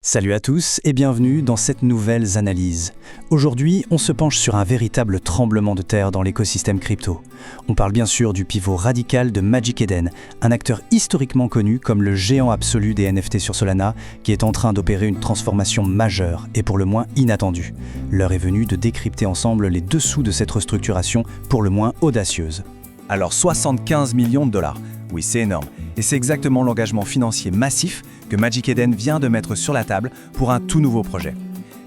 Salut à tous et bienvenue dans cette nouvelle analyse. Aujourd'hui, on se penche sur un véritable tremblement de terre dans l'écosystème crypto. On parle bien sûr du pivot radical de Magic Eden, un acteur historiquement connu comme le géant absolu des NFT sur Solana, qui est en train d'opérer une transformation majeure et pour le moins inattendue. L'heure est venue de décrypter ensemble les dessous de cette restructuration pour le moins audacieuse. Alors 75 millions de dollars, oui c'est énorme, et c'est exactement l'engagement financier massif que Magic Eden vient de mettre sur la table pour un tout nouveau projet.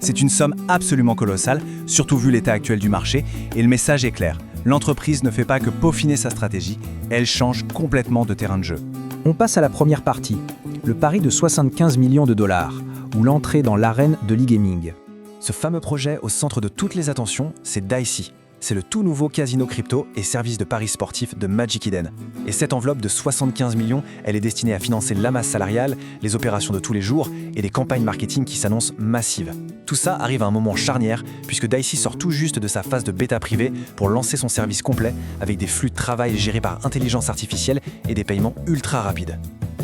C'est une somme absolument colossale, surtout vu l'état actuel du marché, et le message est clair, l'entreprise ne fait pas que peaufiner sa stratégie, elle change complètement de terrain de jeu. On passe à la première partie, le pari de 75 millions de dollars, ou l'entrée dans l'arène de l'e-gaming. Ce fameux projet au centre de toutes les attentions, c'est Dicey. C'est le tout nouveau casino crypto et service de paris sportif de Magic Eden. Et cette enveloppe de 75 millions, elle est destinée à financer la masse salariale, les opérations de tous les jours et des campagnes marketing qui s'annoncent massives. Tout ça arrive à un moment charnière puisque Dicey sort tout juste de sa phase de bêta privée pour lancer son service complet avec des flux de travail gérés par intelligence artificielle et des paiements ultra rapides.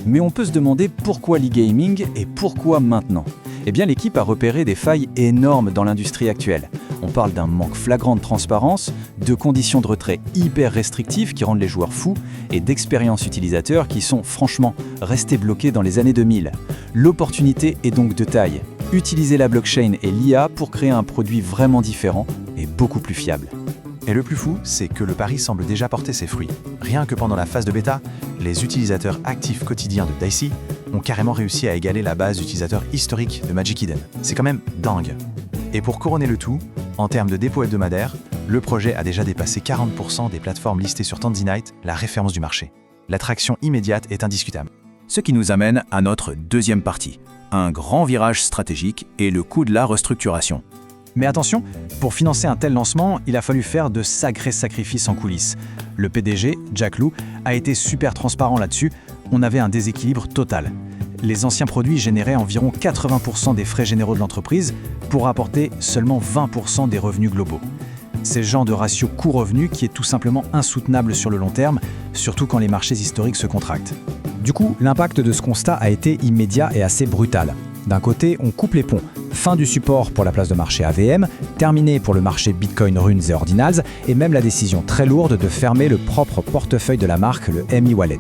Mais on peut se demander pourquoi l'e-gaming et pourquoi maintenant ? Eh bien, l'équipe a repéré des failles énormes dans l'industrie actuelle. On parle d'un manque flagrant de transparence, de conditions de retrait hyper restrictives qui rendent les joueurs fous et d'expériences utilisateurs qui sont franchement restés bloqués dans les années 2000. L'opportunité est donc de taille. Utiliser la blockchain et l'IA pour créer un produit vraiment différent et beaucoup plus fiable. Et le plus fou, c'est que le pari semble déjà porter ses fruits. Rien que pendant la phase de bêta, les utilisateurs actifs quotidiens de Dicey ont carrément réussi à égaler la base d'utilisateurs historique de Magic Eden. C'est quand même dingue. Et pour couronner le tout, en termes de dépôt hebdomadaire, le projet a déjà dépassé 40% des plateformes listées sur Tanzanite, la référence du marché. L'attraction immédiate est indiscutable. Ce qui nous amène à notre deuxième partie, un grand virage stratégique et le coût de la restructuration. Mais attention, pour financer un tel lancement, il a fallu faire de sacrés sacrifices en coulisses. Le PDG, Jack Lew, a été super transparent là-dessus, on avait un déséquilibre total. Les anciens produits généraient environ 80% des frais généraux de l'entreprise pour apporter seulement 20% des revenus globaux. C'est ce genre de ratio coût-revenu qui est tout simplement insoutenable sur le long terme, surtout quand les marchés historiques se contractent. Du coup, l'impact de ce constat a été immédiat et assez brutal. D'un côté, on coupe les ponts. Fin du support pour la place de marché AVM, terminé pour le marché Bitcoin, Runes et Ordinals, et même la décision très lourde de fermer le propre portefeuille de la marque, le ME Wallet.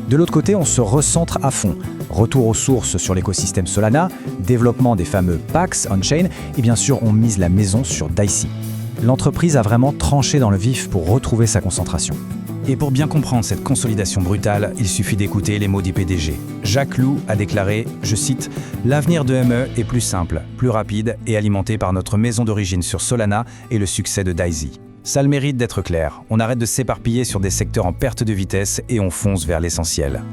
De l'autre côté, on se recentre à fond. Retour aux sources sur l'écosystème Solana, développement des fameux PAX on-chain, et bien sûr, on mise la maison sur Dicey. L'entreprise a vraiment tranché dans le vif pour retrouver sa concentration. Et pour bien comprendre cette consolidation brutale, il suffit d'écouter les mots du PDG. Jack Lew a déclaré, je cite, « L'avenir de ME est plus simple, plus rapide et alimenté par notre maison d'origine sur Solana et le succès de Dicey. Ça a le mérite d'être clair, on arrête de s'éparpiller sur des secteurs en perte de vitesse et on fonce vers l'essentiel. »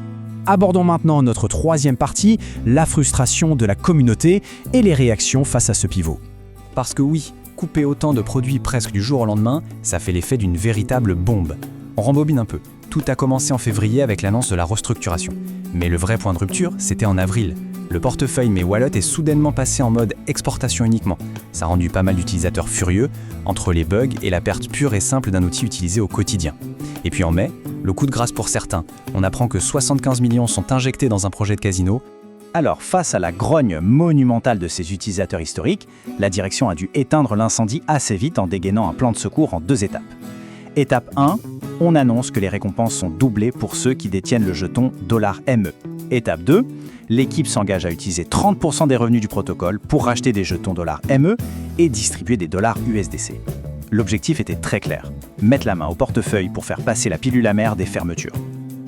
Abordons maintenant notre troisième partie, la frustration de la communauté et les réactions face à ce pivot. Parce que oui, couper autant de produits presque du jour au lendemain, ça fait l'effet d'une véritable bombe. On rembobine un peu. Tout a commencé en février avec l'annonce de la restructuration. Mais le vrai point de rupture, c'était en avril. Le portefeuille ME Wallet est soudainement passé en mode exportation uniquement. Ça a rendu pas mal d'utilisateurs furieux, entre les bugs et la perte pure et simple d'un outil utilisé au quotidien. Et puis en mai, le coup de grâce pour certains. On apprend que 75 millions sont injectés dans un projet de casino. Alors, face à la grogne monumentale de ces utilisateurs historiques, la direction a dû éteindre l'incendie assez vite en dégainant un plan de secours en 2 étapes. Étape 1, on annonce que les récompenses sont doublées pour ceux qui détiennent le jeton $ME. Étape 2, l'équipe s'engage à utiliser 30% des revenus du protocole pour racheter des jetons $ME et distribuer des dollars USDC. L'objectif était très clair, mettre la main au portefeuille pour faire passer la pilule amère des fermetures.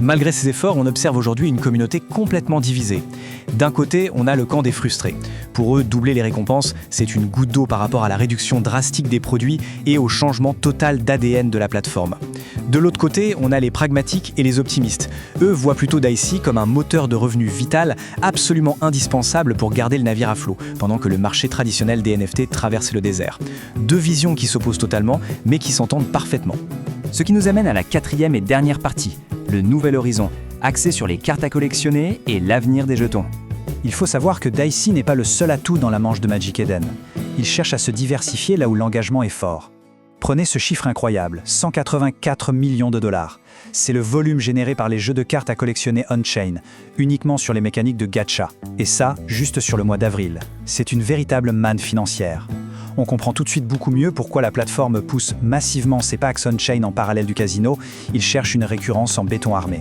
Malgré ces efforts, on observe aujourd'hui une communauté complètement divisée. D'un côté, on a le camp des frustrés. Pour eux, doubler les récompenses, c'est une goutte d'eau par rapport à la réduction drastique des produits et au changement total d'ADN de la plateforme. De l'autre côté, on a les pragmatiques et les optimistes. Eux voient plutôt Dicey comme un moteur de revenus vital, absolument indispensable pour garder le navire à flot, pendant que le marché traditionnel des NFT traverse le désert. 2 visions qui s'opposent totalement, mais qui s'entendent parfaitement. Ce qui nous amène à la quatrième et dernière partie, le nouvel horizon, axé sur les cartes à collectionner et l'avenir des jetons. Il faut savoir que Dicey n'est pas le seul atout dans la manche de Magic Eden. Il cherche à se diversifier là où l'engagement est fort. Prenez ce chiffre incroyable, 184 millions de dollars. C'est le volume généré par les jeux de cartes à collectionner on-chain, uniquement sur les mécaniques de gacha. Et ça, juste sur le mois d'avril. C'est une véritable manne financière. On comprend tout de suite beaucoup mieux pourquoi la plateforme pousse massivement ses packs on-chain en parallèle du casino. Il cherche une récurrence en béton armé.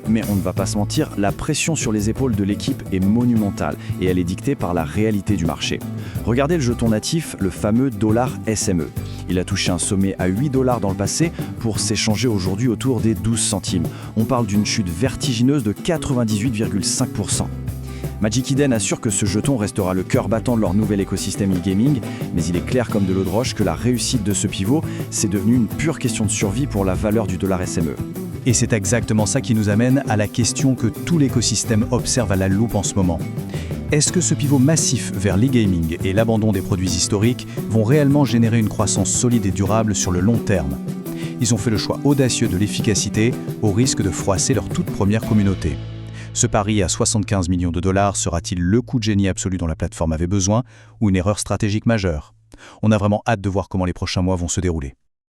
Mais on ne va pas se mentir, la pression sur les épaules de l'équipe est monumentale et elle est dictée par la réalité du marché. Regardez le jeton natif, le fameux dollar SME. Il a touché un sommet à 8 $ dans le passé pour s'échanger aujourd'hui autour des 12 centimes. On parle d'une chute vertigineuse de 98,5%. Magic Eden assure que ce jeton restera le cœur battant de leur nouvel écosystème e-gaming, mais il est clair comme de l'eau de roche que la réussite de ce pivot, c'est devenu une pure question de survie pour la valeur du dollar SME. Et c'est exactement ça qui nous amène à la question que tout l'écosystème observe à la loupe en ce moment. Est-ce que ce pivot massif vers l'e-gaming et l'abandon des produits historiques vont réellement générer une croissance solide et durable sur le long terme ? Ils ont fait le choix audacieux de l'efficacité au risque de froisser leur toute première communauté. Ce pari à 75 millions de dollars sera-t-il le coup de génie absolu dont la plateforme avait besoin ou une erreur stratégique majeure ? On a vraiment hâte de voir comment les prochains mois vont se dérouler.